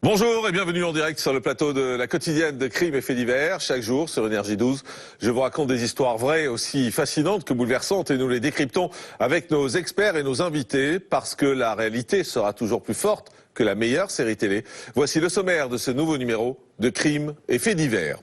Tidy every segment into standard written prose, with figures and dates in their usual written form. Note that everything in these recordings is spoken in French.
Bonjour et bienvenue en direct sur le plateau de la quotidienne de Crimes et Faits divers. Chaque jour sur Énergie 12, je vous raconte des histoires vraies aussi fascinantes que bouleversantes et nous les décryptons avec nos experts et nos invités parce que la réalité sera toujours plus forte que la meilleure série télé. Voici le sommaire de ce nouveau numéro de Crimes et Faits divers.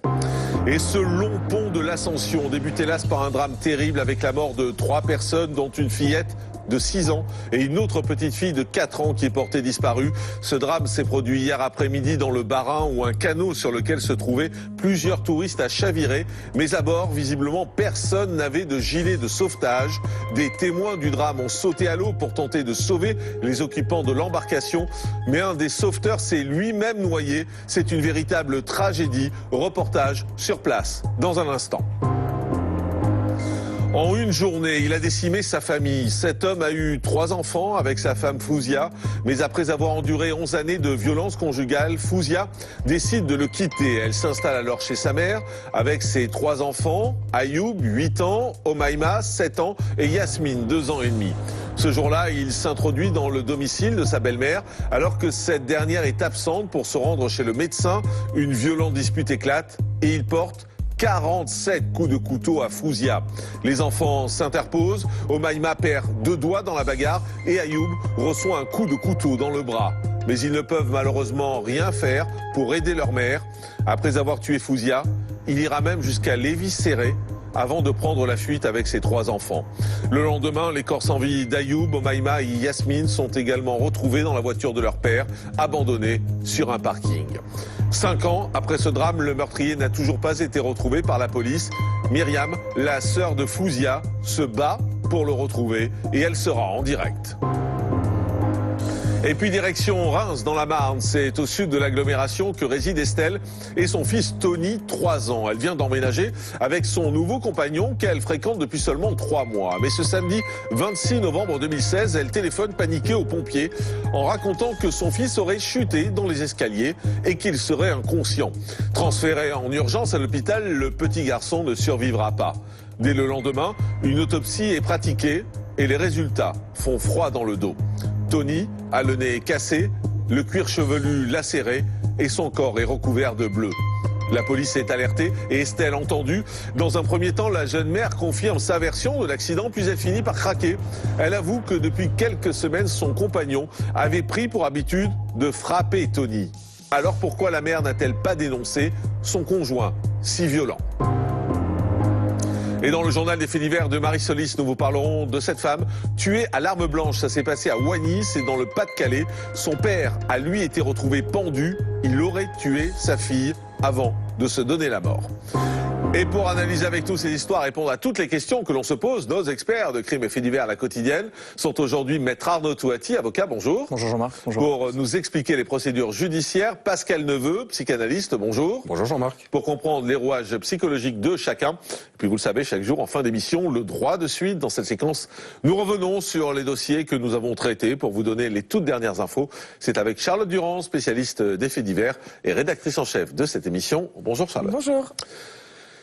Et ce long pont de l'Ascension débuté hélas par un drame terrible avec la mort de 3 personnes dont une fillette de 6 ans et une autre petite fille de 4 ans qui est portée disparue. Ce drame s'est produit hier après-midi dans le Bas-Rhin où un canot sur lequel se trouvaient plusieurs touristes a chaviré. Mais à bord, visiblement, personne n'avait de gilet de sauvetage. Des témoins du drame ont sauté à l'eau pour tenter de sauver les occupants de l'embarcation. Mais un des sauveteurs s'est lui-même noyé. C'est une véritable tragédie. Reportage sur place dans un instant. En une journée, il a décimé sa famille. Cet homme a eu 3 enfants avec sa femme Fouzia. Mais après avoir enduré 11 années de violence conjugale, Fouzia décide de le quitter. Elle s'installe alors chez sa mère avec ses 3 enfants, Ayoub, 8 ans, Omaïma, 7 ans et Yasmine, 2 ans et demi. Ce jour-là, il s'introduit dans le domicile de sa belle-mère alors que cette dernière est absente pour se rendre chez le médecin. Une violente dispute éclate et il porte 47 coups de couteau à Fouzia. Les enfants s'interposent, Omaïma perd 2 doigts dans la bagarre et Ayoub reçoit un coup de couteau dans le bras. Mais ils ne peuvent malheureusement rien faire pour aider leur mère. Après avoir tué Fouzia, il ira même jusqu'à l'éviscérer avant de prendre la fuite avec ses 3 enfants. Le lendemain, les corps sans vie d'Ayoub, Omaïma et Yasmine sont également retrouvés dans la voiture de leur père, abandonnés sur un parking. 5 ans après ce drame, le meurtrier n'a toujours pas été retrouvé par la police. Myriam, la sœur de Fouzia, se bat pour le retrouver et elle sera en direct. Et puis direction Reims dans la Marne, c'est au sud de l'agglomération que réside Estelle et son fils Tony, 3 ans. Elle vient d'emménager avec son nouveau compagnon qu'elle fréquente depuis seulement 3 mois. Mais ce samedi 26 novembre 2016, elle téléphone paniquée aux pompiers en racontant que son fils aurait chuté dans les escaliers et qu'il serait inconscient. Transféré en urgence à l'hôpital, le petit garçon ne survivra pas. Dès le lendemain, une autopsie est pratiquée et les résultats font froid dans le dos. Tony a le nez cassé, le cuir chevelu lacéré et son corps est recouvert de bleu. La police est alertée et Estelle entendue. Dans un premier temps, la jeune mère confirme sa version de l'accident, puis elle finit par craquer. Elle avoue que depuis quelques semaines, son compagnon avait pris pour habitude de frapper Tony. Alors pourquoi la mère n'a-t-elle pas dénoncé son conjoint si violent ? Et dans le journal des faits divers de Marie Solis, nous vous parlerons de cette femme tuée à l'arme blanche. Ça s'est passé à Oigny, c'est dans le Pas-de-Calais. Son père a lui été retrouvé pendu. Il aurait tué sa fille avant de se donner la mort. Et pour analyser avec nous ces histoires, répondre à toutes les questions que l'on se pose, nos experts de Crimes et Faits divers à la quotidienne sont aujourd'hui Maître Arnaud Touati, avocat, bonjour. Bonjour Jean-Marc. Bonjour. Pour nous expliquer les procédures judiciaires, Pascal Neveu, psychanalyste, bonjour. Bonjour Jean-Marc. Pour comprendre les rouages psychologiques de chacun. Et puis vous le savez, chaque jour en fin d'émission, le droit de suite. Dans cette séquence, nous revenons sur les dossiers que nous avons traités pour vous donner les toutes dernières infos. C'est avec Charlotte Durand, spécialiste des faits divers et rédactrice en chef de cette émission. Bonjour Charlotte. Bonjour.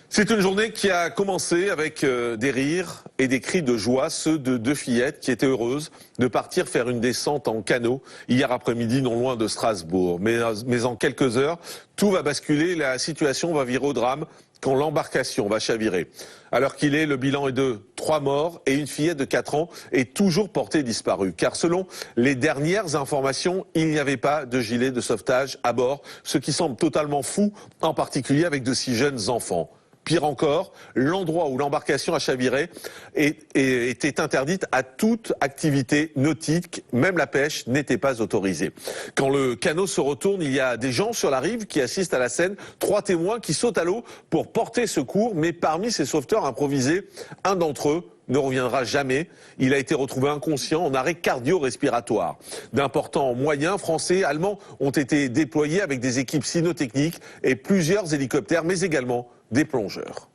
C'est une journée qui a commencé avec des rires et des cris de joie, ceux de 2 fillettes qui étaient heureuses de partir faire une descente en canot hier après-midi non loin de Strasbourg. Mais en quelques heures, tout va basculer, la situation va virer au drame quand l'embarcation va chavirer. Alors qu'il est, le bilan est de 3 morts et une fillette de 4 ans est toujours portée disparue. Car selon les dernières informations, il n'y avait pas de gilet de sauvetage à bord, ce qui semble totalement fou, en particulier avec de si jeunes enfants. Pire encore, l'endroit où l'embarcation a chaviré était interdite à toute activité nautique, même la pêche n'était pas autorisée. Quand le canot se retourne, il y a des gens sur la rive qui assistent à la scène, 3 témoins qui sautent à l'eau pour porter secours, mais parmi ces sauveteurs improvisés, un d'entre eux ne reviendra jamais. Il a été retrouvé inconscient en arrêt cardio-respiratoire. D'importants moyens français et allemands ont été déployés avec des équipes cynotechniques et plusieurs hélicoptères, mais également des plongeurs.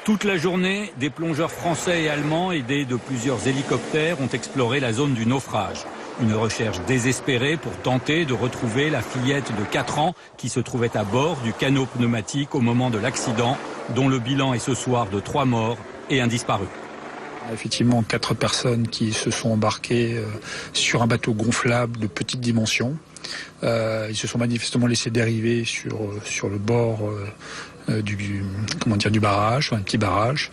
Toute la journée, des plongeurs français et allemands, aidés de plusieurs hélicoptères, ont exploré la zone du naufrage. Une recherche désespérée pour tenter de retrouver la fillette de 4 ans qui se trouvait à bord du canot pneumatique au moment de l'accident, dont le bilan est ce soir de 3 morts et un disparu. Effectivement, 4 personnes qui se sont embarquées sur un bateau gonflable de petite dimension. Ils se sont manifestement laissés dériver sur le bord du barrage, un petit barrage,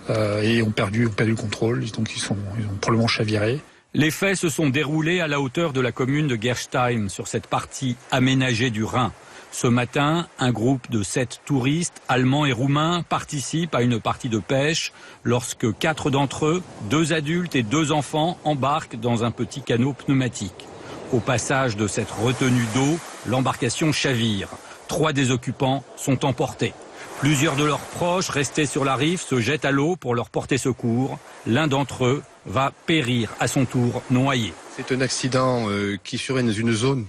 et ont perdu le contrôle. Donc ils ont probablement chaviré. Les faits se sont déroulés à la hauteur de la commune de Gerstheim, sur cette partie aménagée du Rhin. Ce matin, un groupe de 7 touristes, allemands et roumains, participe à une partie de pêche lorsque 4 d'entre eux, 2 adultes et 2 enfants, embarquent dans un petit canot pneumatique. Au passage de cette retenue d'eau, l'embarcation chavire. 3 des occupants sont emportés. Plusieurs de leurs proches, restés sur la rive, se jettent à l'eau pour leur porter secours. L'un d'entre eux va périr à son tour noyé. C'est un accident qui survient dans une zone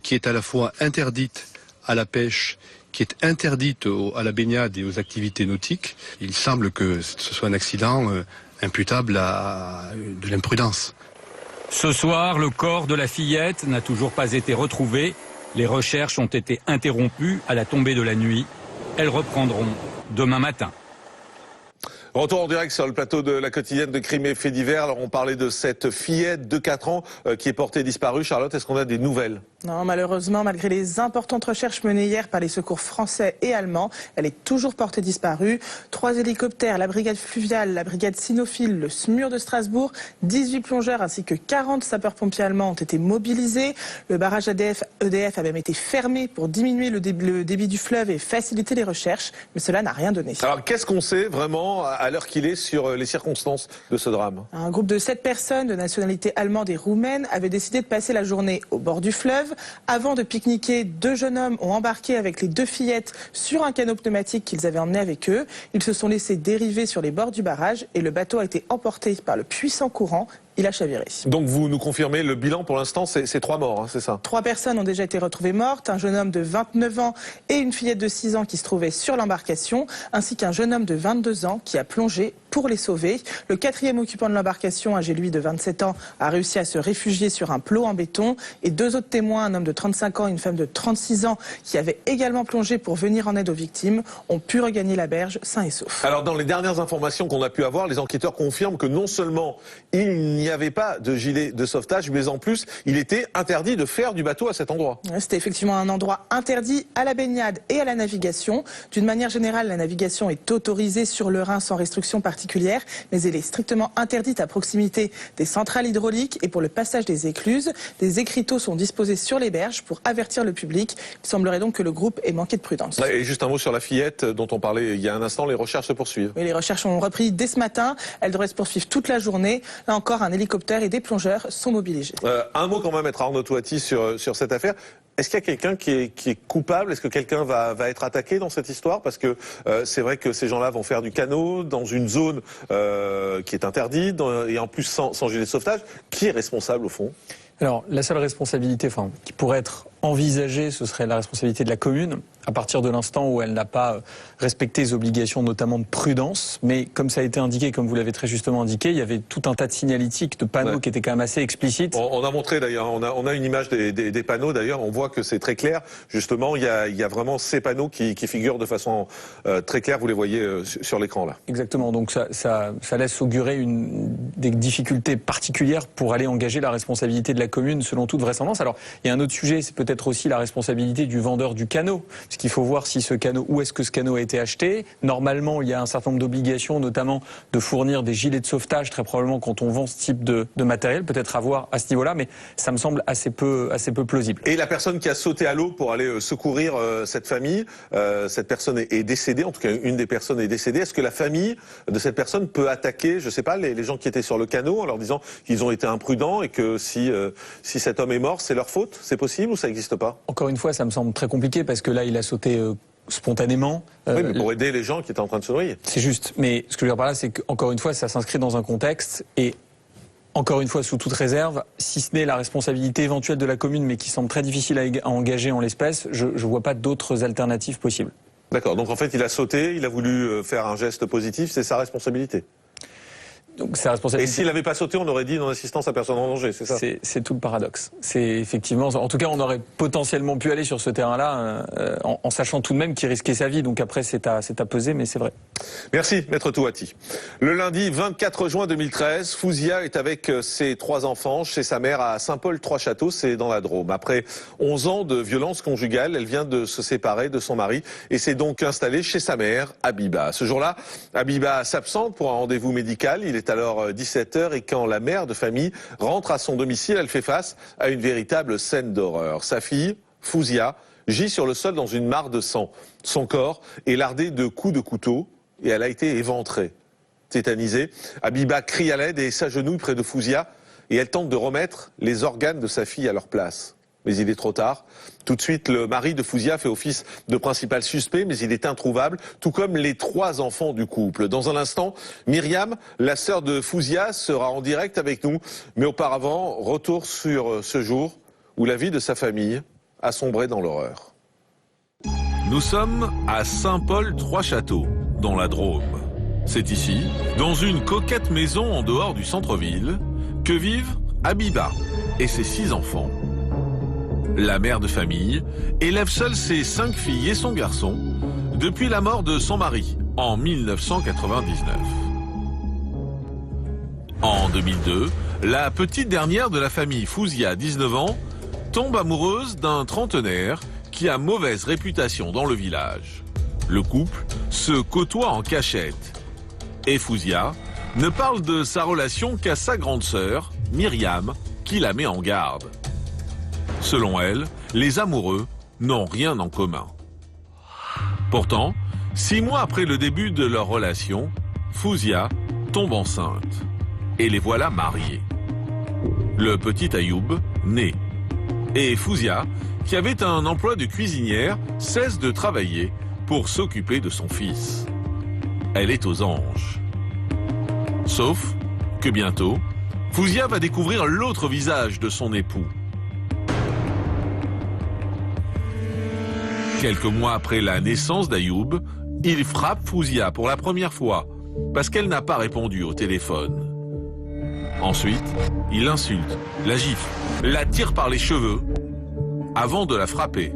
qui est à la fois interdite à la pêche, qui est interdite à la baignade et aux activités nautiques. Il semble que ce soit un accident imputable à de l'imprudence. Ce soir, le corps de la fillette n'a toujours pas été retrouvé. Les recherches ont été interrompues à la tombée de la nuit. Elles reprendront demain matin. Retour en direct sur le plateau de la quotidienne de Crime et Faits divers. Alors on parlait de cette fillette de 4 ans qui est portée disparue. Charlotte, est-ce qu'on a des nouvelles? Non, malheureusement, malgré les importantes recherches menées hier par les secours français et allemands, elle est toujours portée disparue. 3 hélicoptères, la brigade fluviale, la brigade cynophile, le SMUR de Strasbourg, 18 plongeurs ainsi que 40 sapeurs-pompiers allemands ont été mobilisés. Le barrage EDF a même été fermé pour diminuer le débit du fleuve et faciliter les recherches, mais cela n'a rien donné. Alors qu'est-ce qu'on sait vraiment à l'heure qu'il est sur les circonstances de ce drame? Un groupe de 7 personnes de nationalité allemande et roumaine avait décidé de passer la journée au bord du fleuve. Avant de pique-niquer, 2 jeunes hommes ont embarqué avec les 2 fillettes sur un canot pneumatique qu'ils avaient emmené avec eux. Ils se sont laissés dériver sur les bords du barrage et le bateau a été emporté par le puissant courant. Il a chaviré. Donc vous nous confirmez, le bilan pour l'instant c'est 3 morts, hein, c'est ça? 3 personnes ont déjà été retrouvées mortes, un jeune homme de 29 ans et une fillette de 6 ans qui se trouvaient sur l'embarcation, ainsi qu'un jeune homme de 22 ans qui a plongé pour les sauver. Le 4e occupant de l'embarcation, âgé lui de 27 ans, a réussi à se réfugier sur un plot en béton. Et 2 autres témoins, un homme de 35 ans et une femme de 36 ans, qui avaient également plongé pour venir en aide aux victimes, ont pu regagner la berge sains et saufs. Alors dans les dernières informations qu'on a pu avoir, les enquêteurs confirment que non seulement il n'y avait pas de gilet de sauvetage, mais en plus, il était interdit de faire du bateau à cet endroit. C'était effectivement un endroit interdit à la baignade et à la navigation. D'une manière générale, la navigation est autorisée sur le Rhin sans restriction particulière, mais elle est strictement interdite à proximité des centrales hydrauliques et pour le passage des écluses. Des écriteaux sont disposés sur les berges pour avertir le public. Il semblerait donc que le groupe ait manqué de prudence. Et juste un mot sur la fillette dont on parlait il y a un instant, les recherches se poursuivent. Oui, les recherches ont repris dès ce matin. Elles devraient se poursuivre toute la journée. Là encore, un hélicoptère et des plongeurs sont mobilisés. Un mot quand même, Maître Arnaud Toiti, sur cette affaire. Est-ce qu'il y a quelqu'un qui est coupable? Est-ce que quelqu'un va être attaqué dans cette histoire? Parce que c'est vrai que ces gens-là vont faire du canot dans une zone qui est interdite et en plus sans gilet de sauvetage. Qui est responsable au fond? Alors, la seule responsabilité qui pourrait être envisagée, ce serait la responsabilité de la commune, à partir de l'instant où elle n'a pas respecté les obligations, notamment de prudence. Mais comme ça a été indiqué, comme vous l'avez très justement indiqué, il y avait tout un tas de signalétiques, de panneaux qui étaient quand même assez explicites. On a montré d'ailleurs, on a une image des panneaux d'ailleurs, on voit que c'est très clair. Justement, il y a vraiment ces panneaux qui figurent de façon très claire, vous les voyez sur l'écran là. Exactement, donc ça laisse augurer des difficultés particulières pour aller engager la responsabilité de la commune selon toute vraisemblance. Alors, il y a un autre sujet, c'est peut-être aussi la responsabilité du vendeur du canot. Parce qu'il faut voir si ce canot, où est-ce que ce canot a été acheté. Normalement, il y a un certain nombre d'obligations, notamment de fournir des gilets de sauvetage, très probablement quand on vend ce type de matériel, peut-être à voir à ce niveau-là, mais ça me semble assez peu plausible. Et la personne qui a sauté à l'eau pour aller secourir cette famille, cette personne est décédée, en tout cas une des personnes est décédée. Est-ce que la famille de cette personne peut attaquer, je sais pas, les gens qui étaient sur le canot en leur disant qu'ils ont été imprudents et que si cet homme est mort, c'est leur faute? C'est possible ou ça n'existe pas? Encore une fois, ça me semble très compliqué parce que là, il a sauté spontanément. Oui, mais pour aider les gens qui étaient en train de se noyer. C'est juste. Mais ce que je veux dire par là, c'est qu'encore une fois, ça s'inscrit dans un contexte et encore une fois, sous toute réserve, si ce n'est la responsabilité éventuelle de la commune, mais qui semble très difficile à engager en l'espèce, je ne vois pas d'autres alternatives possibles. D'accord. Donc en fait, il a sauté, il a voulu faire un geste positif, c'est sa responsabilité. Donc c'est la Et responsabilité. s'il n'avait pas sauté, on aurait dit non-assistance à personne en danger, c'est ça? C'est tout le paradoxe. C'est effectivement, en tout cas, on aurait potentiellement pu aller sur ce terrain-là en sachant tout de même qu'il risquait sa vie. Donc après, c'est à peser, mais c'est vrai. Merci, Maître Touati. Le lundi 24 juin 2013, Fouzia est avec ses 3 enfants chez sa mère à Saint-Paul-Trois-Châteaux, c'est dans la Drôme. Après 11 ans de violence conjugale, elle vient de se séparer de son mari et s'est donc installée chez sa mère, Habiba. Ce jour-là, Habiba s'absente pour un rendez-vous médical. Il est alors 17h et quand la mère de famille rentre à son domicile, elle fait face à une véritable scène d'horreur. Sa fille, Fouzia, gît sur le sol dans une mare de sang. Son corps est lardé de coups de couteau et elle a été éventrée. Tétanisée, Habiba crie à l'aide et s'agenouille près de Fouzia et elle tente de remettre les organes de sa fille à leur place. Mais il est trop tard. Tout de suite, le mari de Fouzia fait office de principal suspect, mais il est introuvable, tout comme les 3 enfants du couple. Dans un instant, Myriam, la sœur de Fouzia, sera en direct avec nous. Mais auparavant, retour sur ce jour où la vie de sa famille a sombré dans l'horreur. Nous sommes à Saint-Paul-Trois-Châteaux, dans la Drôme. C'est ici, dans une coquette maison en dehors du centre-ville, que vivent Habiba et ses 6 enfants. La mère de famille élève seule ses 5 filles et son garçon depuis la mort de son mari en 1999. En 2002, la petite dernière de la famille Fouzia, 19 ans, tombe amoureuse d'un trentenaire qui a mauvaise réputation dans le village. Le couple se côtoie en cachette et Fouzia ne parle de sa relation qu'à sa grande sœur, Myriam, qui la met en garde. Selon elle, les amoureux n'ont rien en commun. Pourtant, 6 mois après le début de leur relation, Fouzia tombe enceinte et les voilà mariés. Le petit Ayoub naît et Fouzia, qui avait un emploi de cuisinière, cesse de travailler pour s'occuper de son fils. Elle est aux anges. Sauf que bientôt, Fouzia va découvrir l'autre visage de son époux. Quelques mois après la naissance d'Ayoub, il frappe Fouzia pour la première fois parce qu'elle n'a pas répondu au téléphone. Ensuite, il l'insulte, la gifle, la tire par les cheveux avant de la frapper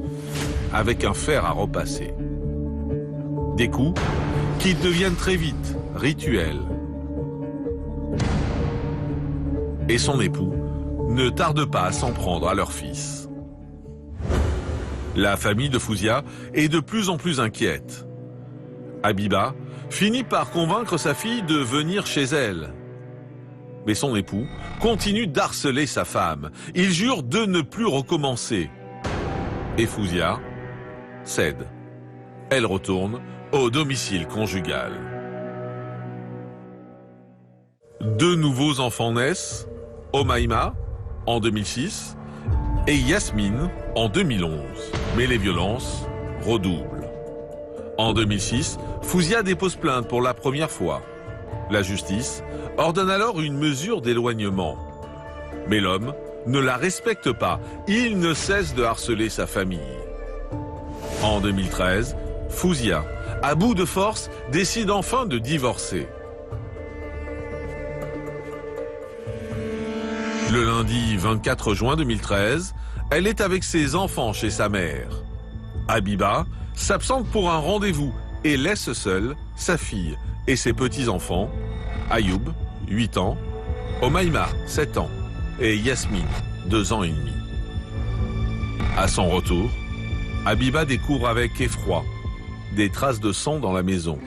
avec un fer à repasser. Des coups qui deviennent très vite rituels. Et son époux ne tarde pas à s'en prendre à leur fils. La famille de Fouzia est de plus en plus inquiète. Habiba finit par convaincre sa fille de venir chez elle. Mais son époux continue d'harceler sa femme. Il jure de ne plus recommencer. Et Fouzia cède. Elle retourne au domicile conjugal. 2 nouveaux enfants naissent, Omaïma en 2006 et Yasmine en 2011. Mais les violences redoublent. En 2006, Fouzia dépose plainte pour la première fois. La justice ordonne alors une mesure d'éloignement. Mais l'homme ne la respecte pas. Il ne cesse de harceler sa famille. En 2013, Fouzia, à bout de force, décide enfin de divorcer. Le lundi 24 juin 2013, elle est avec ses enfants chez sa mère. Habiba s'absente pour un rendez-vous et laisse seule sa fille et ses petits-enfants, Ayoub, 8 ans, Omaïma, 7 ans, et Yasmine, 2 ans et demi. À son retour, Habiba découvre avec effroi des traces de sang dans la maison.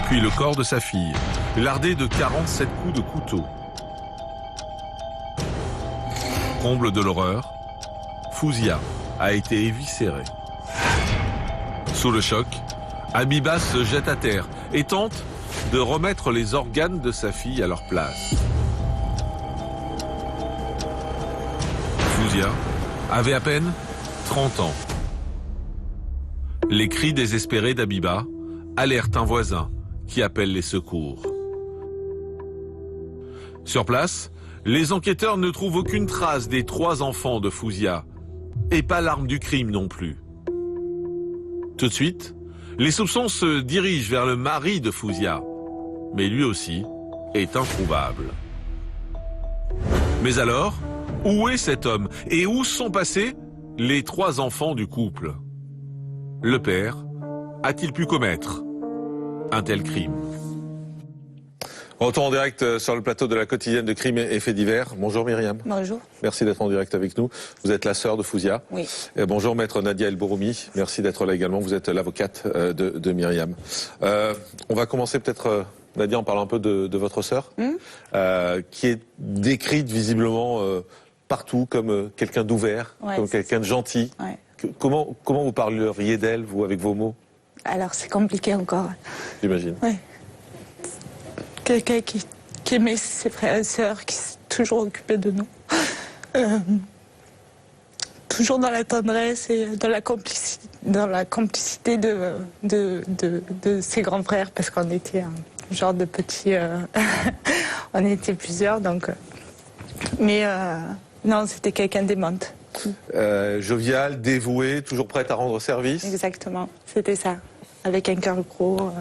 Puis le corps de sa fille, lardé de 47 coups de couteau. Comble de l'horreur, Fouzia a été éviscérée. Sous le choc, Habiba se jette à terre et tente de remettre les organes de sa fille à leur place. Fouzia avait à peine 30 ans. Les cris désespérés d'Habiba alertent un voisin qui appelle les secours. Sur place, les enquêteurs ne trouvent aucune trace des 3 enfants de Fouzia, et pas l'arme du crime non plus. Tout de suite, Les soupçons se dirigent vers le mari de Fouzia, mais lui aussi est introuvable. Mais alors, où est cet homme et où sont passés les 3 enfants du couple? Le père a-t-il pu commettre un tel crime? Retour en direct sur le plateau de la quotidienne de Crimes et Faits divers. Bonjour Myriam. Bonjour. Merci d'être en direct avec nous. Vous êtes la sœur de Fouzia. Oui. Et bonjour maître Nadia El Bouroumi. Merci d'être là également. Vous êtes l'avocate de Myriam. On va commencer peut-être, Nadia, en parlant un peu de votre sœur, qui est décrite visiblement partout comme quelqu'un d'ouvert, comme quelqu'un de gentil. Ouais. Comment vous parleriez d'elle, vous, avec vos mots? Alors c'est compliqué encore. J'imagine. Ouais. Quelqu'un qui aimait ses frères et sœurs, qui s'est toujours occupé de nous. Toujours dans la tendresse et dans la complicité de ses grands frères, parce qu'on était un genre de petits... on était plusieurs, donc... Mais non, c'était quelqu'un d'aimante. Jovial, dévoué, toujours prête à rendre service. Exactement, c'était ça. Avec un cœur gros...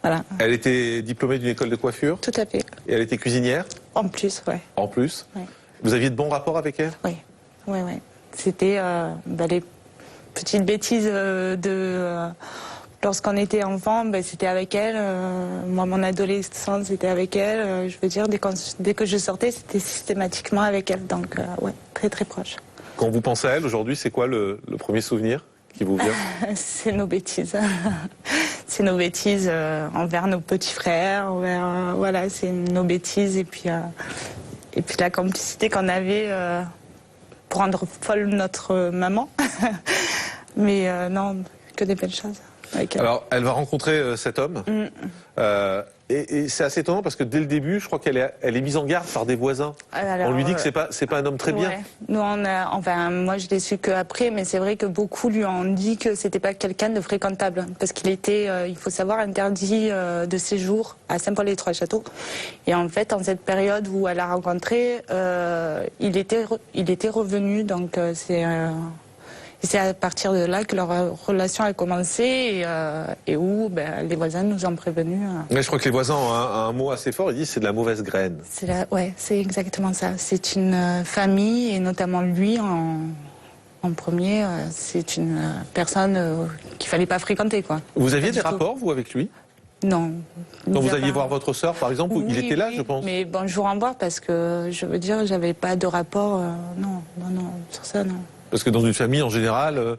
Voilà. Elle était diplômée d'une école de coiffure. Tout à fait. Et elle était cuisinière. En plus, ouais. En plus. Ouais. Vous aviez de bons rapports avec elle? Oui, oui, oui. C'était les petites bêtises lorsqu'on était enfant, c'était avec elle. Moi, mon adolescence, c'était avec elle. Je veux dire, dès que je sortais, c'était systématiquement avec elle. Donc, ouais, très, très proche. Quand vous pensez à elle aujourd'hui, c'est quoi le premier souvenir qui vous vient? C'est nos bêtises. C'est nos bêtises envers nos petits frères, voilà, c'est nos bêtises et puis la complicité qu'on avait pour rendre folle notre maman. Mais non, que des belles choses. Alors, elle va rencontrer cet homme. Et c'est assez étonnant parce que dès le début, je crois qu'elle est mise en garde par des voisins. Alors, on lui dit que c'est pas un homme très bien. Ouais. Nous, moi, je l'ai su qu'après, mais c'est vrai que beaucoup lui ont dit que c'était pas quelqu'un de fréquentable, parce qu'il était, il faut savoir, interdit de séjour à Saint-Paul-les-Trois-Châteaux. Et en fait, en cette période où elle a rencontré, il était revenu, donc c'est à partir de là que leur relation a commencé et où les voisins nous ont prévenus. Mais je crois que les voisins ont un mot assez fort, ils disent c'est de la mauvaise graine. Ouais, c'est exactement ça. C'est une famille, et notamment lui en premier, c'est une personne qu'il fallait pas fréquenter, quoi. Vous aviez des rapports, vous, avec lui? Non. Quand vous alliez voir votre sœur, par exemple, il était là, je pense. Mais bon, je vous renvoie parce que, je veux dire, j'avais pas de rapport, non, sur ça, non. Parce que dans une famille, en général,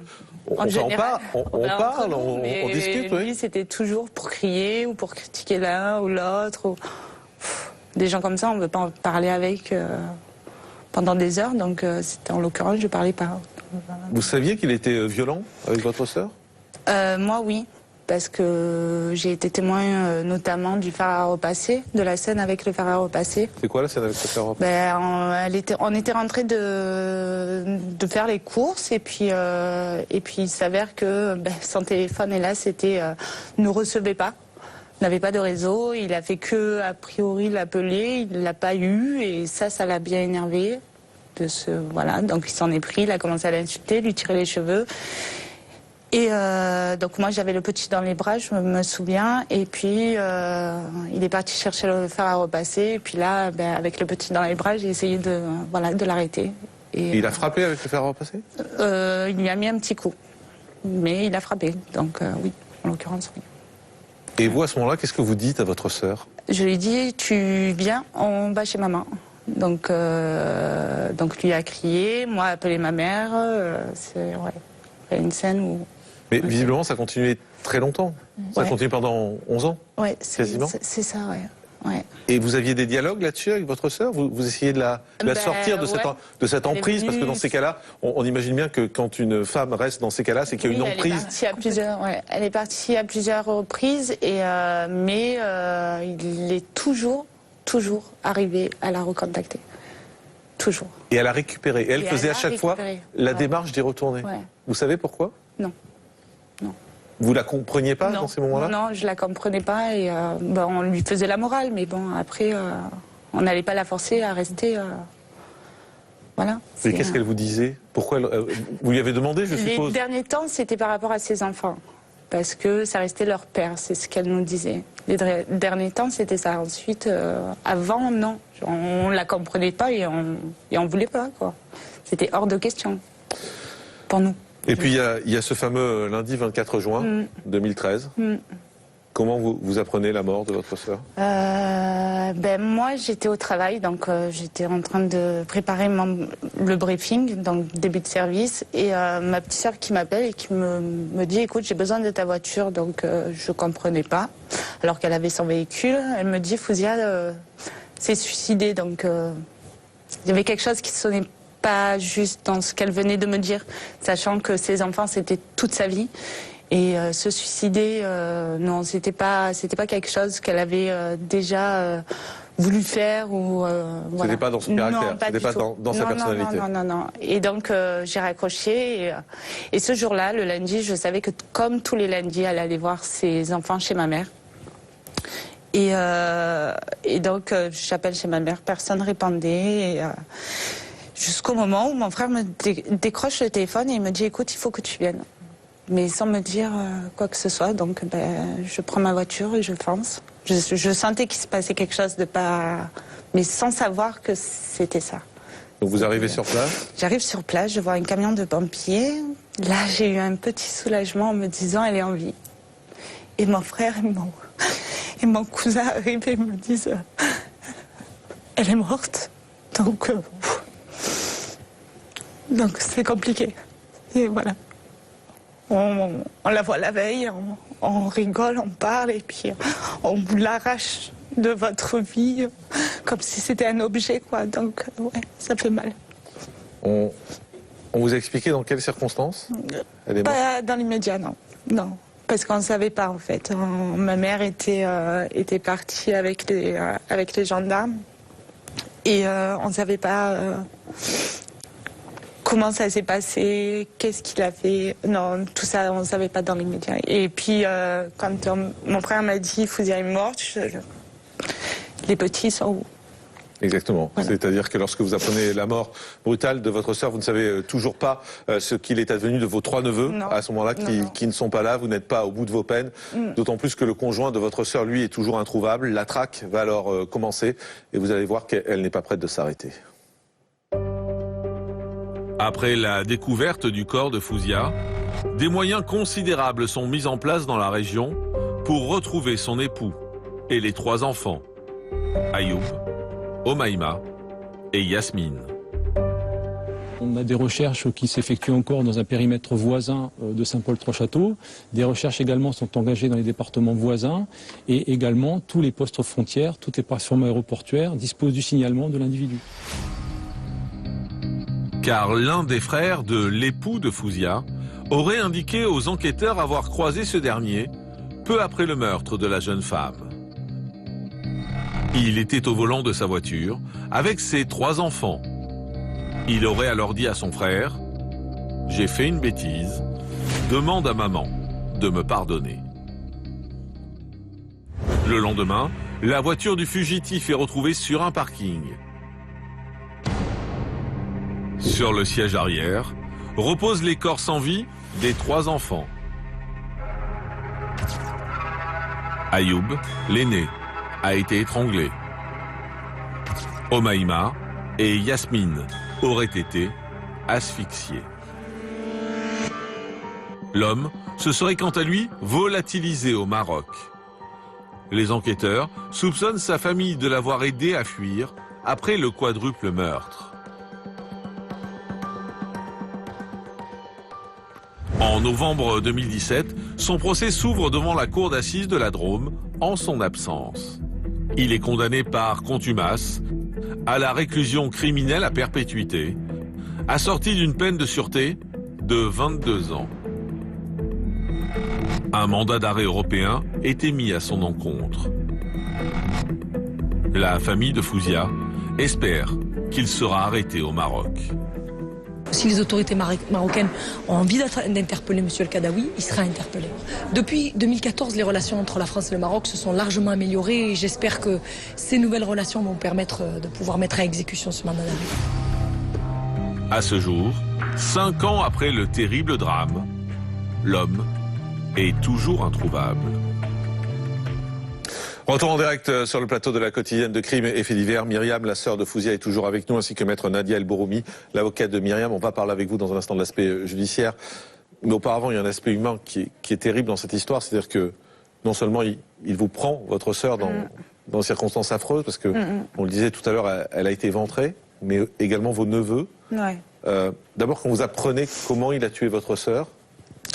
on parle, on discute. Lui, oui. c'était toujours pour crier ou pour critiquer l'un ou l'autre. Des gens comme ça, on ne veut pas en parler avec pendant des heures. Donc, en l'occurrence, je ne parlais pas. Vous saviez qu'il était violent avec votre sœur? Moi, oui. Parce que j'ai été témoin notamment du fer à repasser, de la scène avec le fer à repasser. C'est quoi la scène avec le fer à repasser? On était rentrés de faire les courses et puis il s'avère que son téléphone, hélas, ne recevait pas. N'avait pas de réseau. Il a fait que, a priori, l'appeler. Il l'a pas eu et ça l'a bien énervé. Voilà. Donc il s'en est pris. Il a commencé à l'insulter, lui tirer les cheveux. Et donc moi j'avais le petit dans les bras, je me souviens, et puis il est parti chercher le fer à repasser, et puis là, avec le petit dans les bras, j'ai essayé de l'arrêter. Et il a frappé avec le fer à repasser? Il lui a mis un petit coup, mais il a frappé, donc oui, en l'occurrence, oui. Et vous, à ce moment-là, qu'est-ce que vous dites à votre sœur? Je lui dis, tu viens, on va chez maman. Donc lui a crié, moi a appelé ma mère, c'est une scène où... Mais visiblement, ça continuait très longtemps. Ça a continué pendant 11 ans, quasiment. C'est ça, ouais. Et vous aviez des dialogues là-dessus avec votre sœur? Vous essayez de la sortir de cette emprise? Parce que dans ces cas-là, on imagine bien que quand une femme reste dans ces cas-là, c'est qu'il y a une emprise. Elle est partie à plusieurs reprises, mais il est toujours arrivé à la recontacter. Toujours. Et elle a récupéré. Et elle faisait à chaque fois la démarche d'y retourner. Ouais. Vous savez pourquoi? Non. Vous la compreniez pas dans ces moments-là? Non, je la comprenais pas et on lui faisait la morale, mais bon, après, on n'allait pas la forcer à rester. Voilà. Et qu'est-ce qu'elle vous disait? Pourquoi vous lui avez demandé, je suppose? Les derniers temps, c'était par rapport à ses enfants. parce que ça restait leur père, c'est ce qu'elle nous disait. Les derniers temps, c'était ça. Ensuite, avant, non. On la comprenait pas et on voulait pas, quoi. C'était hors de question pour nous. Et puis il y a ce fameux lundi 24 juin 2013. Comment vous apprenez la mort de votre sœur? Moi, j'étais au travail, donc j'étais en train de préparer le briefing, donc début de service, et ma petite sœur qui m'appelle et qui me dit, écoute, j'ai besoin de ta voiture, donc je comprenais pas, alors qu'elle avait son véhicule. Elle me dit, Fouzia s'est suicidée, donc il y avait quelque chose qui sonnait pas juste dans ce qu'elle venait de me dire, sachant que ses enfants, c'était toute sa vie. Et se suicider, non, c'était pas quelque chose qu'elle avait déjà voulu faire ou. Voilà. C'était pas dans son caractère, c'était pas dans sa personnalité. Non. Et donc j'ai raccroché et ce jour-là, le lundi, je savais que comme tous les lundis, elle allait voir ses enfants chez ma mère. Et donc j'appelle chez ma mère, personne répondait. Jusqu'au moment où mon frère me décroche le téléphone et il me dit, écoute, il faut que tu viennes. Mais sans me dire quoi que ce soit, donc je prends ma voiture et je fonce. Je sentais qu'il se passait quelque chose de pas... Mais sans savoir que c'était ça. Donc vous arrivez sur place? J'arrive sur place, je vois un camion de pompiers. Là, j'ai eu un petit soulagement en me disant, elle est en vie. Et mon frère et mon cousin arrivent et me disent, elle est morte. Donc c'est compliqué. Et voilà. On la voit la veille, on rigole, on parle et puis on vous l'arrache de votre vie comme si c'était un objet, quoi. Donc ouais, ça fait mal. On vous a expliqué dans quelles circonstances elle est morte? Pas dans l'immédiat, non. Non, parce qu'on ne savait pas en fait. Ma mère était partie avec les gendarmes et on ne savait pas... comment ça s'est passé, qu'est-ce qu'il a fait. Non, tout ça, on ne savait pas dans les médias. Et puis, quand mon frère m'a dit « Fouzia est morte », les petits sont où? Exactement. Voilà. C'est-à-dire que lorsque vous apprenez la mort brutale de votre sœur, vous ne savez toujours pas ce qu'il est advenu de vos 3 neveux à ce moment-là qui ne sont pas là. Vous n'êtes pas au bout de vos peines. D'autant plus que le conjoint de votre sœur, lui, est toujours introuvable. La traque va alors commencer et vous allez voir qu'elle n'est pas prête de s'arrêter. Après la découverte du corps de Fouzia, des moyens considérables sont mis en place dans la région pour retrouver son époux et les 3 enfants, Ayoub, Omaïma et Yasmine. On a des recherches qui s'effectuent encore dans un périmètre voisin de Saint-Paul-Trois-Châteaux. Des recherches également sont engagées dans les départements voisins et également tous les postes frontières, toutes les plateformes aéroportuaires disposent du signalement de l'individu. Car l'un des frères de l'époux de Fouzia aurait indiqué aux enquêteurs avoir croisé ce dernier peu après le meurtre de la jeune femme. Il était au volant de sa voiture avec ses 3 enfants. Il aurait alors dit à son frère « J'ai fait une bêtise, demande à maman de me pardonner ». Le lendemain, la voiture du fugitif est retrouvée sur un parking. Sur le siège arrière, reposent les corps sans vie des 3 enfants. Ayoub, l'aîné, a été étranglé. Omaïma et Yasmine auraient été asphyxiés. L'homme se serait quant à lui volatilisé au Maroc. Les enquêteurs soupçonnent sa famille de l'avoir aidé à fuir après le quadruple meurtre. En novembre 2017, son procès s'ouvre devant la cour d'assises de la Drôme en son absence. Il est condamné par contumace à la réclusion criminelle à perpétuité, assortie d'une peine de sûreté de 22 ans. Un mandat d'arrêt européen est émis à son encontre. La famille de Fouzia espère qu'il sera arrêté au Maroc. Si les autorités marocaines ont envie d'interpeller M. El Kadaoui, il sera interpellé. Depuis 2014, les relations entre la France et le Maroc se sont largement améliorées et j'espère que ces nouvelles relations vont permettre de pouvoir mettre à exécution ce mandat d'arrêt. À ce jour, 5 ans après le terrible drame, l'homme est toujours introuvable. Retour en direct sur le plateau de la quotidienne de Crimes et Faits divers. Myriam, la sœur de Fouzia, est toujours avec nous, ainsi que maître Nadia El Boroumi, l'avocate de Myriam. On va parler avec vous dans un instant de l'aspect judiciaire. Mais auparavant, il y a un aspect humain qui est terrible dans cette histoire. C'est-à-dire que non seulement il vous prend, votre sœur, dans des circonstances affreuses, parce que, on le disait tout à l'heure, elle a été éventrée, mais également vos neveux. Ouais. D'abord, quand vous apprenez comment il a tué votre sœur,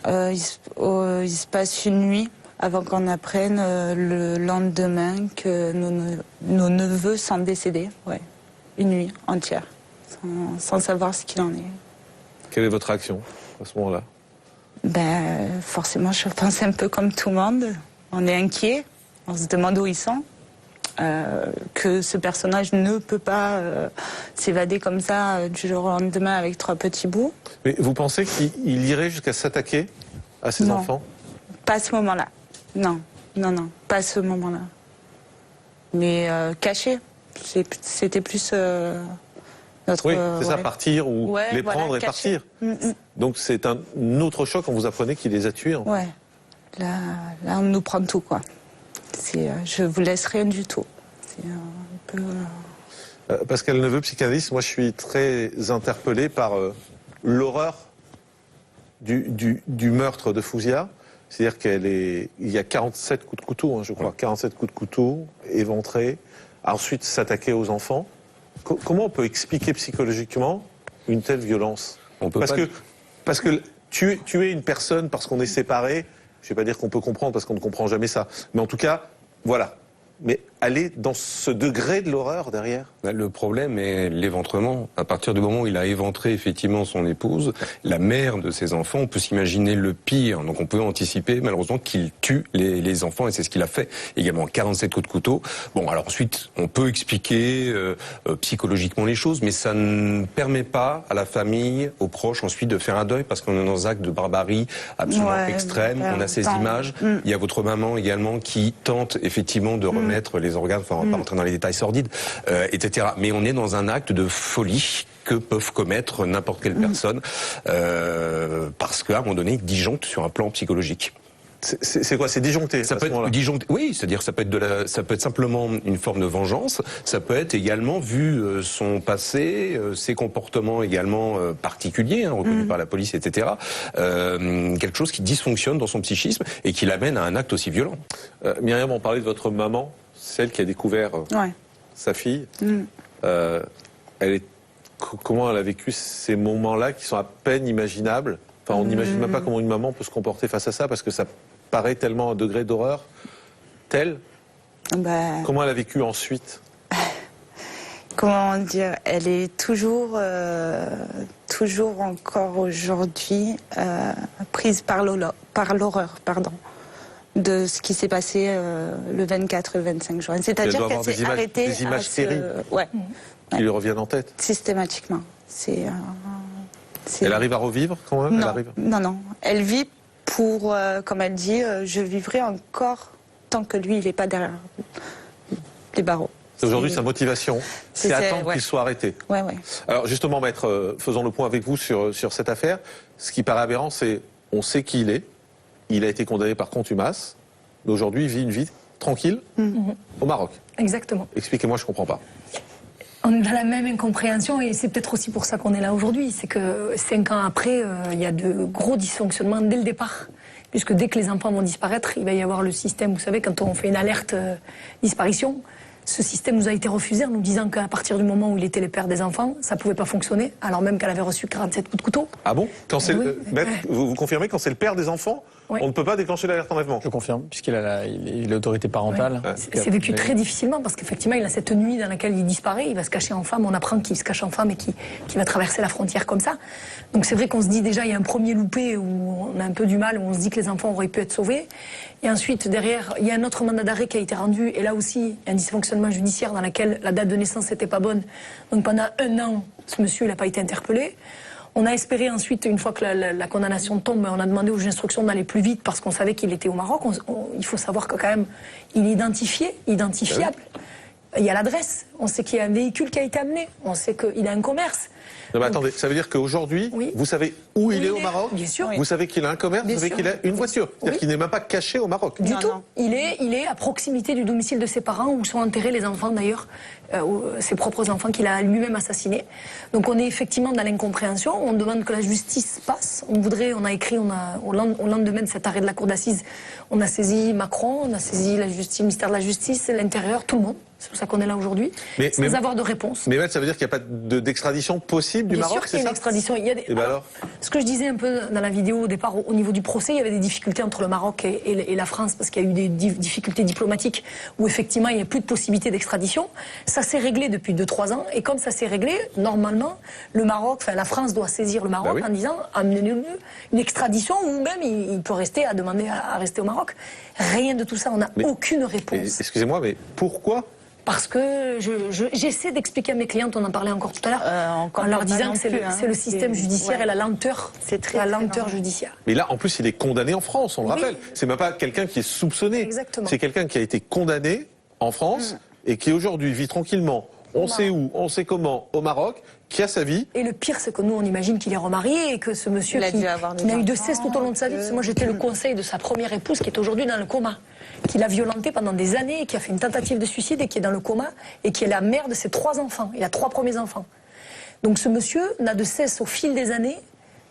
il se passe une nuit avant qu'on apprenne le lendemain que nos neveux sont décédés. Ouais. Une nuit entière, sans savoir ce qu'il en est. quelle est votre réaction à ce moment-là? Ben, forcément, je pense un peu comme tout le monde. On est inquiet, on se demande où ils sont. Que ce personnage ne peut pas s'évader comme ça du jour au lendemain avec 3 petits bouts. Mais vous pensez qu'il irait jusqu'à s'attaquer à ses enfants? Pas à ce moment-là. Non, pas à ce moment-là. Mais caché. C'était plus notre... Oui, c'est ça, partir ou les prendre et caché. partir. Donc c'est un autre choc quand vous apprenez qu'il les a tués. Ouais. Là, on nous prend tout, quoi. Je vous laisse rien du tout. C'est un peu... Pascal Neveu, psychanalyste, moi je suis très interpellé par l'horreur du meurtre de Fouzia. C'est-à-dire il y a 47 coups de couteau, hein, je crois, 47 coups de couteau, éventrés, ensuite s'attaquer aux enfants. Comment on peut expliquer psychologiquement une telle violence? Parce que tuer une personne parce qu'on est séparés, je ne vais pas dire qu'on peut comprendre parce qu'on ne comprend jamais ça. Mais en tout cas, voilà. Mais aller dans ce degré de l'horreur derrière? Le problème est l'éventrement. À partir du moment où il a éventré effectivement son épouse, la mère de ses enfants, on peut s'imaginer le pire. Donc on peut anticiper malheureusement qu'il tue les enfants et c'est ce qu'il a fait. Également 47 coups de couteau. Bon, alors ensuite, on peut expliquer psychologiquement les choses, mais ça ne permet pas à la famille, aux proches ensuite de faire un deuil parce qu'on est dans un acte de barbarie absolument extrême. On a ces images. Il y a votre maman également qui tente effectivement de remettre les organes, enfin on va pas rentrer dans les détails sordides, etc. Mais on est dans un acte de folie que peuvent commettre n'importe quelle personne parce qu'à un moment donné, ils disjonctent sur un plan psychologique. C'est quoi? C'est disjoncté? Ça peut être disjoncté. Oui, c'est-à-dire ça peut être ça peut être simplement une forme de vengeance. Ça peut être également vu son passé, ses comportements également particuliers, reconnus par la police, etc. Quelque chose qui dysfonctionne dans son psychisme et qui l'amène à un acte aussi violent. Myriam, on parlait de votre maman, celle qui a découvert sa fille. Comment elle a vécu ces moments-là qui sont à peine imaginables? Enfin, on n'imagine même pas comment une maman peut se comporter face à ça parce que ça paraît tellement un degré d'horreur tel. Comment elle a vécu ensuite? Comment dire? Elle est toujours encore aujourd'hui prise par l'horreur, de ce qui s'est passé le 24 et le 25 juin. C'est-à-dire qu'elle s'est arrêtée des images terribles qui lui reviennent en tête. Systématiquement. Elle arrive à revivre quand même? Non. Elle vit pour, comme elle dit, je vivrai encore tant que lui, il n'est pas derrière les barreaux. Aujourd'hui, sa motivation, c'est attendre qu'il soit arrêté. Ouais. Alors justement, maître, faisons le point avec vous sur cette affaire. Ce qui paraît aberrant, c'est on sait qui il est. Il a été condamné par contumace. Mais aujourd'hui, il vit une vie tranquille au Maroc. Exactement. Expliquez-moi, je ne comprends pas. On est dans la même incompréhension et c'est peut-être aussi pour ça qu'on est là aujourd'hui. C'est que 5 ans après, il y a de gros dysfonctionnements dès le départ. Puisque dès que les enfants vont disparaître, il va y avoir le système, vous savez, quand on fait une alerte disparition, ce système nous a été refusé en nous disant qu'à partir du moment où il était le père des enfants, ça ne pouvait pas fonctionner, alors même qu'elle avait reçu 47 coups de couteau. Ah bon? Maître, vous confirmez, quand c'est le père des enfants, on ne peut pas déclencher l'alerte enlèvement? Je confirme, puisqu'il a l'autorité parentale. C'est vécu très difficilement parce qu'effectivement, il a cette nuit dans laquelle il disparaît, il va se cacher en femme, on apprend qu'il se cache en femme et qu'il va traverser la frontière comme ça. Donc c'est vrai qu'on se dit déjà, il y a un premier loupé où on a un peu du mal, où on se dit que les enfants auraient pu être sauvés. Et ensuite, derrière, il y a un autre mandat d'arrêt qui a été rendu, et là aussi, un dysfonctionnement judiciaire dans lequel la date de naissance n'était pas bonne. Donc pendant 1 an, ce monsieur n'a pas été interpellé. On a espéré ensuite, une fois que la condamnation tombe, on a demandé aux juges d'instruction d'aller plus vite parce qu'on savait qu'il était au Maroc. Il faut savoir que quand même, il est identifiable. Il y a l'adresse, on sait qu'il y a un véhicule qui a été amené, on sait qu'il a un commerce. Non, mais attendez, ça veut dire qu'aujourd'hui, Oui. vous savez où il est au Maroc? Bien sûr. Vous savez qu'il a un commerce, Bien vous savez sûr. qu'il a une voiture. C'est-à-dire Oui. qu'il n'est même pas caché au Maroc. Du Non, tout. non. Il est à proximité du domicile de ses parents où sont enterrés les enfants d'ailleurs, ses propres enfants qu'il a lui-même assassinés. Donc on est effectivement dans l'incompréhension. On demande que la justice passe. On a écrit, au lendemain de cet arrêt de la cour d'assises, on a saisi Macron, on a saisi la justice, le ministère de la Justice, l'Intérieur, tout le monde. C'est pour ça qu'on est là aujourd'hui, sans avoir de réponse. Mais ça veut dire qu'il n'y a pas d'extradition possible du Bien Maroc, sûr qu'il y a une extradition. Il y a des... Et ben alors Ce que je disais un peu dans la vidéo au départ, au niveau du procès, il y avait des difficultés entre le Maroc et la France, parce qu'il y a eu des difficultés diplomatiques où effectivement il n'y a plus de possibilité d'extradition. Ça s'est réglé depuis 2-3 ans, et comme ça s'est réglé, normalement, la France doit saisir le Maroc en disant amenez-nous une extradition, ou même il peut rester à demander à rester au Maroc. Rien de tout ça, on n'a aucune réponse. Excusez-moi, mais pourquoi? Parce que j'essaie d'expliquer à mes clientes, on en parlait encore tout à l'heure, en leur disant que c'est le système judiciaire et la lenteur, judiciaire. Mais là, en plus, il est condamné en France, on le rappelle. C'est même pas quelqu'un qui est soupçonné. Exactement. C'est quelqu'un qui a été condamné en France et qui aujourd'hui vit tranquillement, on sait où, on sait comment, au Maroc, qui a sa vie. Et le pire, c'est que nous, on imagine qu'il est remarié et que ce monsieur qui n'a eu de cesse tout au long de sa vie, parce que moi j'étais le conseil de sa première épouse qui est aujourd'hui dans le coma, qui l'a violenté pendant des années, qui a fait une tentative de suicide et qui est dans le coma, et qui est la mère de ses 3 enfants. Il a 3 premiers enfants. Donc ce monsieur n'a de cesse au fil des années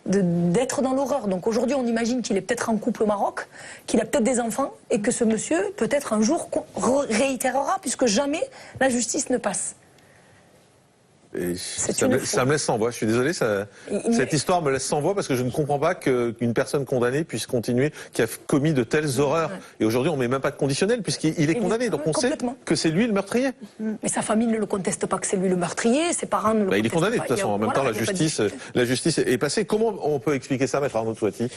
d'être dans l'horreur. Donc aujourd'hui, on imagine qu'il est peut-être en couple au Maroc, qu'il a peut-être des enfants, et que ce monsieur, peut-être un jour, réitérera, puisque jamais la justice ne passe. Ça me laisse sans voix, je suis désolé, cette histoire me laisse sans voix parce que je ne comprends pas qu'une personne condamnée puisse continuer, qui a commis de telles horreurs. Et aujourd'hui, on ne met même pas de conditionnel puisqu'il est condamné, donc on sait que c'est lui le meurtrier. Mais sa famille ne le conteste pas que c'est lui le meurtrier, ses parents ne le contestent pas. Il est condamné de toute façon, en même temps la justice est passée. Comment on peut expliquer ça, maître Arnaud Touati?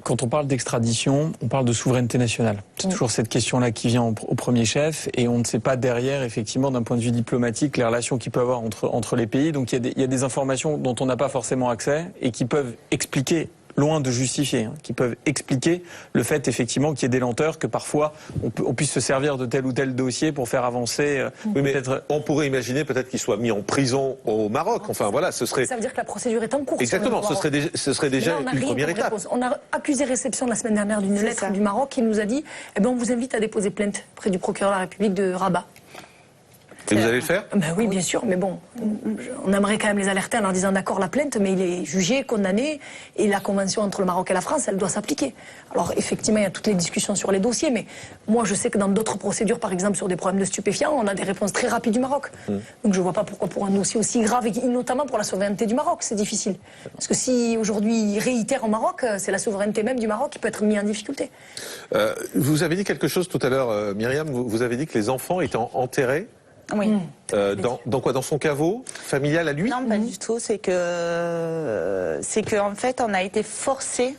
Quand on parle d'extradition, on parle de souveraineté nationale. C'est toujours cette question-là qui vient au premier chef, et on ne sait pas derrière, effectivement, d'un point de vue diplomatique, les relations qu'il peut y avoir entre les pays. Donc il y a des informations dont on n'a pas forcément accès et qui peuvent expliquer, loin de justifier, qui peuvent expliquer le fait effectivement qu'il y ait des lenteurs, que parfois on puisse se servir de tel ou tel dossier pour faire avancer. Oui, mais on pourrait imaginer peut-être qu'il soit mis en prison au Maroc. Enfin voilà, ce serait. Ça veut dire que la procédure est en cours. Exactement, ce serait déjà une première étape. On a accusé réception la semaine dernière d'une lettre du Maroc qui nous a dit on vous invite à déposer plainte près du procureur de la République de Rabat. Et vous allez le faire? Oui, bien sûr, mais bon, on aimerait quand même les alerter en leur disant d'accord la plainte, mais il est jugé, condamné, et la convention entre le Maroc et la France, elle doit s'appliquer. Alors effectivement, il y a toutes les discussions sur les dossiers, mais moi je sais que dans d'autres procédures, par exemple sur des problèmes de stupéfiants, on a des réponses très rapides du Maroc. Donc je ne vois pas pourquoi pour un dossier aussi grave, et notamment pour la souveraineté du Maroc, c'est difficile. Parce que si aujourd'hui il réitère au Maroc, c'est la souveraineté même du Maroc qui peut être mise en difficulté. Vous avez dit quelque chose tout à l'heure, Myriam, vous avez dit que les enfants étaient enterrés. Oui. Dans quoi? Dans son caveau familial à lui? Non, pas du tout. C'est que en fait, on a été forcé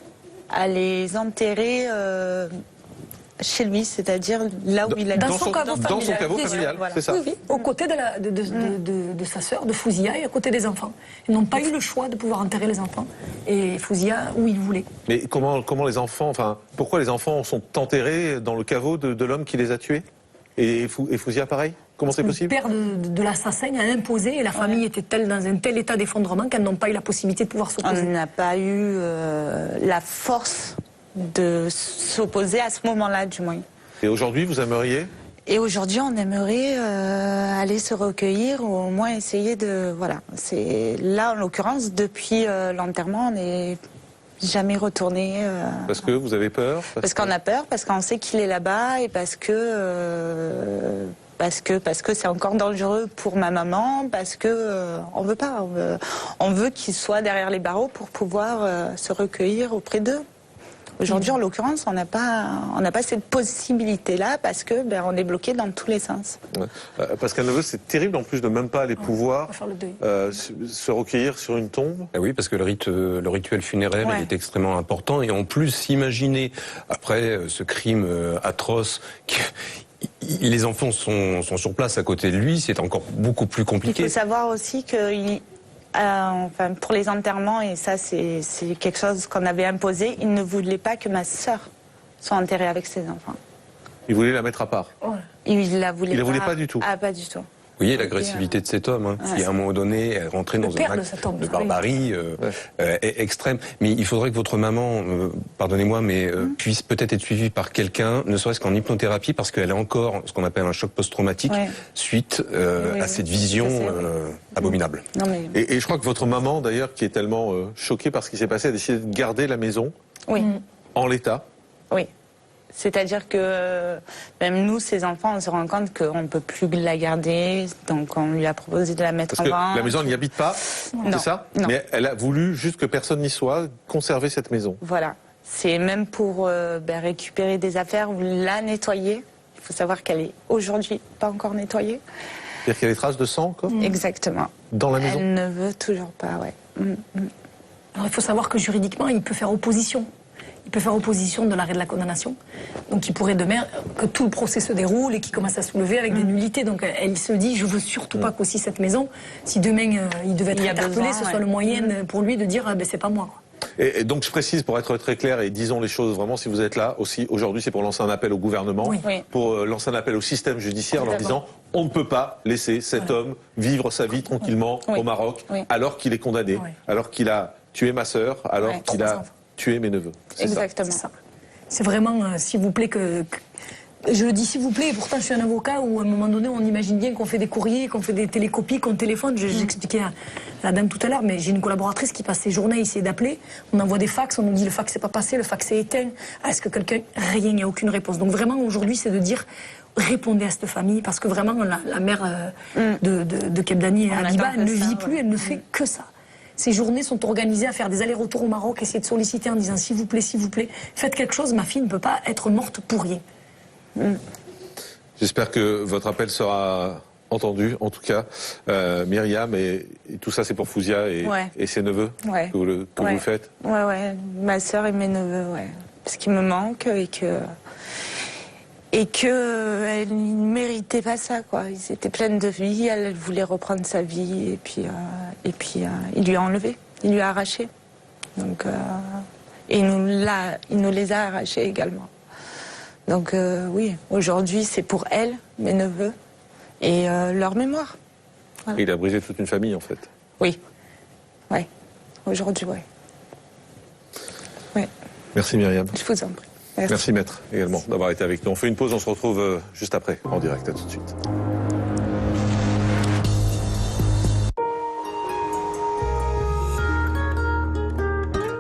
à les enterrer chez lui, c'est-à-dire là où il a dans son caveau familial. Dans son caveau familial, voilà. c'est ça. Oui, aux côtés de sa sœur, de Fouzia, et à côté des enfants. Ils n'ont pas eu le choix de pouvoir enterrer les enfants. Et Fouzia, où il voulait. Mais comment les enfants, pourquoi les enfants sont enterrés dans le caveau de l'homme qui les a tués? Et Fouzia, pareil? Comment c'est possible? Le père de l'assassin a imposé, et la famille était dans un tel état d'effondrement qu'elles n'ont pas eu la possibilité de pouvoir s'opposer. On n'a pas eu la force de s'opposer à ce moment-là, du moins. Et aujourd'hui, vous aimeriez? Et aujourd'hui, on aimerait aller se recueillir, ou au moins essayer de... Voilà. Là, en l'occurrence, depuis l'enterrement, on n'est jamais retourné. Parce que vous avez peur? Parce qu'on a peur, parce qu'on sait qu'il est là-bas, et parce que c'est encore dangereux pour ma maman, parce que on veut pas, on veut qu'il soit derrière les barreaux pour pouvoir se recueillir auprès d'eux. Aujourd'hui, en l'occurrence, on n'a pas cette possibilité-là parce que on est bloqué dans tous les sens. Pascal Neveu, c'est terrible en plus de même pas aller pouvoir se recueillir sur une tombe. Oui, parce que le rituel funéraire il est extrêmement important, et en plus, imaginer après ce crime atroce. Les enfants sont sur place à côté de lui, c'est encore beaucoup plus compliqué. Il faut savoir aussi que pour les enterrements, et ça c'est quelque chose qu'on avait imposé, il ne voulait pas que ma sœur soit enterrée avec ses enfants. Il voulait la mettre à part. Il la voulait pas du tout. Ah, pas du tout. Vous voyez l'agressivité de cet homme, hein, qui à un moment donné est rentré dans un acte de barbarie extrême. Mais il faudrait que votre maman, pardonnez-moi, mais puisse peut-être être suivie par quelqu'un, ne serait-ce qu'en hypnothérapie, parce qu'elle a encore ce qu'on appelle un choc post-traumatique suite à cette vision abominable. Non, mais... Et je crois que votre maman, d'ailleurs, qui est tellement choquée par ce qui s'est passé, a décidé de garder la maison en l'état. Oui. C'est-à-dire que même nous, ses enfants, on se rend compte qu'on ne peut plus la garder, donc on lui a proposé de la mettre en vente. Parce que la maison, elle n'y habite pas, c'est ça? Non. Mais elle a voulu, juste que personne n'y soit, conserver cette maison. Voilà. C'est même pour récupérer des affaires ou la nettoyer. Il faut savoir qu'elle est aujourd'hui pas encore nettoyée. C'est-à-dire qu'il y a des traces de sang encore? Exactement. Dans la maison? Elle ne veut toujours pas, Alors il faut savoir que juridiquement, il peut faire opposition. Il peut faire opposition de l'arrêt de la condamnation. Donc il pourrait demain que tout le procès se déroule et qu'il commence à soulever avec des nullités. Donc elle se dit, je veux surtout pas qu'aussi cette maison, si demain il devait être interpellé, ce soit le moyen pour lui de dire, c'est pas moi. Et donc je précise, pour être très clair, et disons les choses vraiment, si vous êtes là aussi, aujourd'hui c'est pour lancer un appel au gouvernement, pour lancer un appel au système judiciaire en leur disant, on ne peut pas laisser cet homme vivre sa vie tranquillement au Maroc, alors qu'il est condamné, alors qu'il a tué ma sœur, alors qu'il a tué mes neveux. Exactement. C'est vraiment, s'il vous plaît, que... Je le dis s'il vous plaît, et pourtant je suis un avocat où à un moment donné on imagine bien qu'on fait des courriers, qu'on fait des télécopies, qu'on téléphone. J'expliquais à la dame tout à l'heure, mais j'ai une collaboratrice qui passe ses journées à essayer d'appeler. On envoie des fax, on nous dit le fax n'est pas passé, le fax est éteint. Est-ce que quelqu'un... Rien, il n'y a aucune réponse. Donc vraiment aujourd'hui c'est de dire... Répondez à cette famille, parce que vraiment la mère de Kebdani et Habiba, elle ne vit plus, elle ne fait que ça. Ces journées sont organisées à faire des allers-retours au Maroc, essayer de solliciter en disant s'il vous plaît, faites quelque chose, ma fille ne peut pas être morte pour rien. J'espère que votre appel sera entendu, en tout cas. Myriam, et tout ça c'est pour Fouzia et ses neveux que vous faites? Ouais, ma sœur et mes neveux, parce qu'ils me manquent et que elle ne méritait pas ça, quoi. Ils étaient pleines de vie, elle voulait reprendre sa vie, et puis il lui a enlevé, il lui a arraché. Donc, et il nous les a arrachés également. Donc oui, aujourd'hui c'est pour elle, mes neveux, et leur mémoire. Voilà. Il a brisé toute une famille en fait. Oui, aujourd'hui, Merci Myriam. Je vous en prie. Merci maître également d'avoir été avec nous. On fait une pause, on se retrouve juste après en direct. À tout de suite.